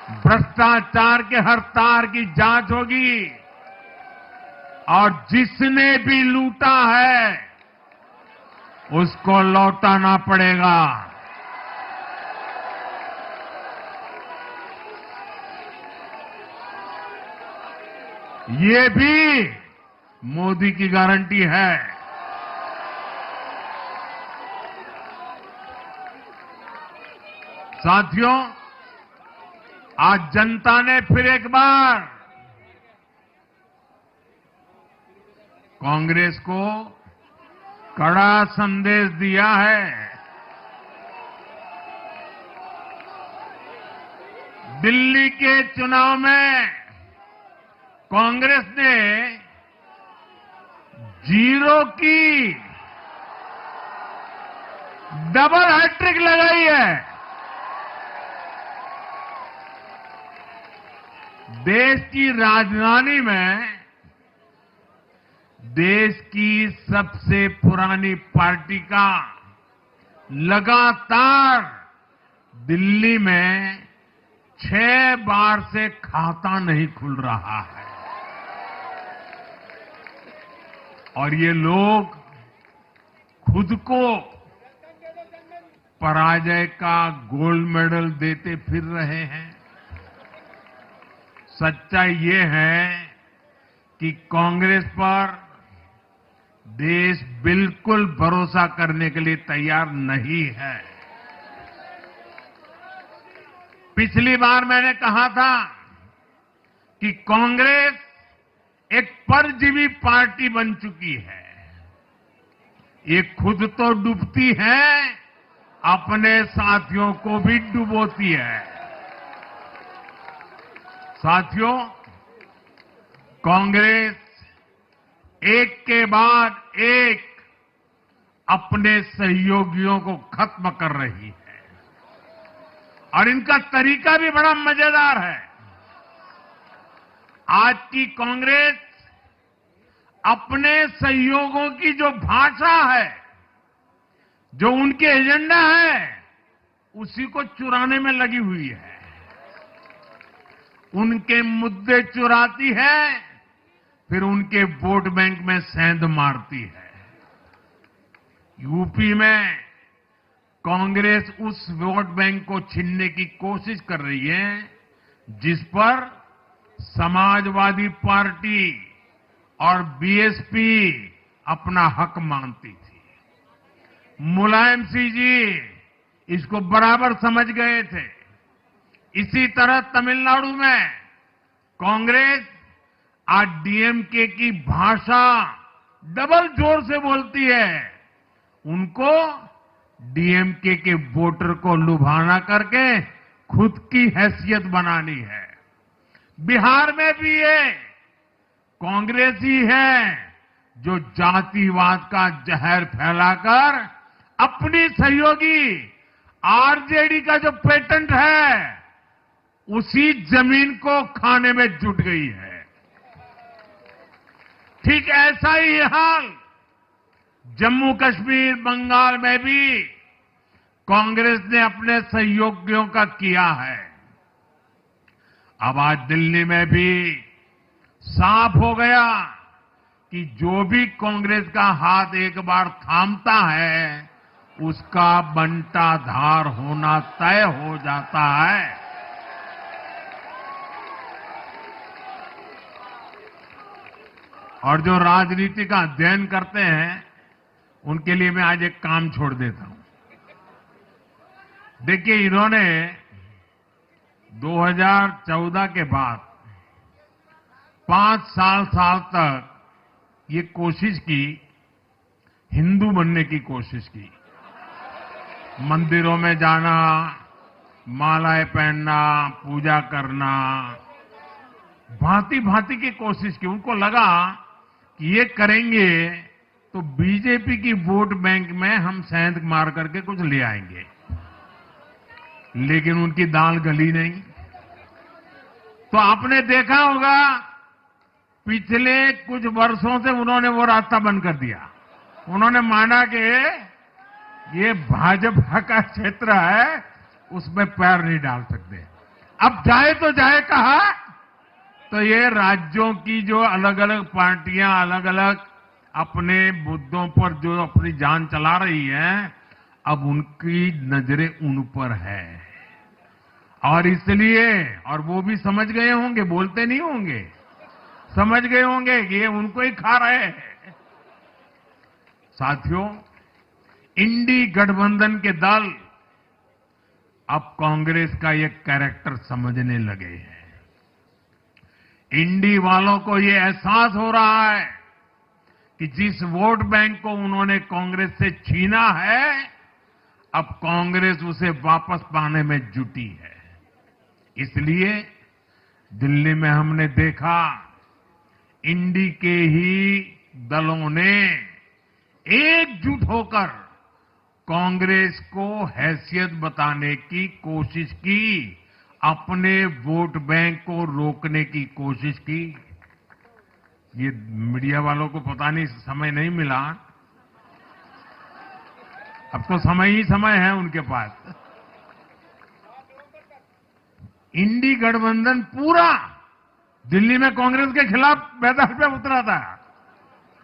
भ्रष्टाचार के हर तार की जांच होगी और जिसने भी लूटा है उसको लौटाना पड़ेगा। ये भी मोदी की गारंटी है। साथियों, आज जनता ने फिर एक बार कांग्रेस को कड़ा संदेश दिया है। दिल्ली के चुनाव में कांग्रेस ने 0 की डबल हैट्रिक लगाई है। देश की राजधानी में देश की सबसे पुरानी पार्टी का लगातार दिल्ली में 6 बार से खाता नहीं खुल रहा है और ये लोग खुद को पराजय का गोल्ड मेडल देते फिर रहे हैं। सच्चाई ये है कि कांग्रेस पर देश बिल्कुल भरोसा करने के लिए तैयार नहीं है। पिछली बार मैंने कहा था कि कांग्रेस एक परजीवी पार्टी बन चुकी है। ये खुद तो डूबती है, अपने साथियों को भी डुबोती है। साथियों, कांग्रेस एक के बाद एक अपने सहयोगियों को खत्म कर रही है और इनका तरीका भी बड़ा मजेदार है। आज की कांग्रेस अपने सहयोगियों की जो भाषा है, जो उनके एजेंडा है, उसी को चुराने में लगी हुई है। उनके मुद्दे चुराती है, फिर उनके वोट बैंक में सेंध मारती है। यूपी में कांग्रेस उस वोट बैंक को छीनने की कोशिश कर रही है जिस पर समाजवादी पार्टी और बीएसपी अपना हक मानती थी। मुलायम सिंह जी इसको बराबर समझ गए थे। इसी तरह तमिलनाडु में कांग्रेस आज डीएमके की भाषा डबल जोर से बोलती है। उनको डीएमके के वोटर को लुभाना करके खुद की हैसियत बनानी है। बिहार में भी ये कांग्रेस ही है जो जातिवाद का जहर फैलाकर अपनी सहयोगी आरजेडी का जो पेटेंट है उसी जमीन को खाने में जुट गई है। ठीक ऐसा ही हाल जम्मू कश्मीर, बंगाल में भी कांग्रेस ने अपने सहयोगियों का किया है। अब आज दिल्ली में भी साफ हो गया कि जो भी कांग्रेस का हाथ एक बार थामता है उसका बंटाधार होना तय हो जाता है। और जो राजनीति का अध्ययन करते हैं उनके लिए मैं आज एक काम छोड़ देता हूं। देखिए, इन्होंने 2014 के बाद 5 साल तक ये कोशिश की, हिंदू बनने की कोशिश की। मंदिरों में जाना, मालाएं पहनना, पूजा करना, भांति भांति की कोशिश की। उनको लगा कि ये करेंगे तो बीजेपी की वोट बैंक में हम सेंध मार करके कुछ ले आएंगे, लेकिन उनकी दाल गली नहीं। तो आपने देखा होगा पिछले कुछ वर्षों से उन्होंने वो रास्ता बंद कर दिया। उन्होंने माना कि ये भाजपा का क्षेत्र है, उसमें पैर नहीं डाल सकते। अब जाए तो जाए कहा, तो ये राज्यों की जो अलग अलग पार्टियां अलग अलग अपने मुद्दों पर जो अपनी जान चला रही हैं, अब उनकी नजरें उन पर है। और इसलिए, और वो भी समझ गए होंगे, बोलते नहीं होंगे, समझ गए होंगे कि ये उनको ही खा रहे हैं। साथियों, इंडी गठबंधन के दल अब कांग्रेस का ये कैरेक्टर समझने लगे हैं। इंडी वालों को ये एहसास हो रहा है कि जिस वोट बैंक को उन्होंने कांग्रेस से छीना है, अब कांग्रेस उसे वापस पाने में जुटी है। इसलिए दिल्ली में हमने देखा, इंडी के ही दलों ने एकजुट होकर कांग्रेस को हैसियत बताने की कोशिश की, अपने वोट बैंक को रोकने की कोशिश की। ये मीडिया वालों को पता नहीं समय नहीं मिला, अब तो समय ही समय है उनके पास। इंडी गठबंधन पूरा दिल्ली में कांग्रेस के खिलाफ मैदान पे उतरा था।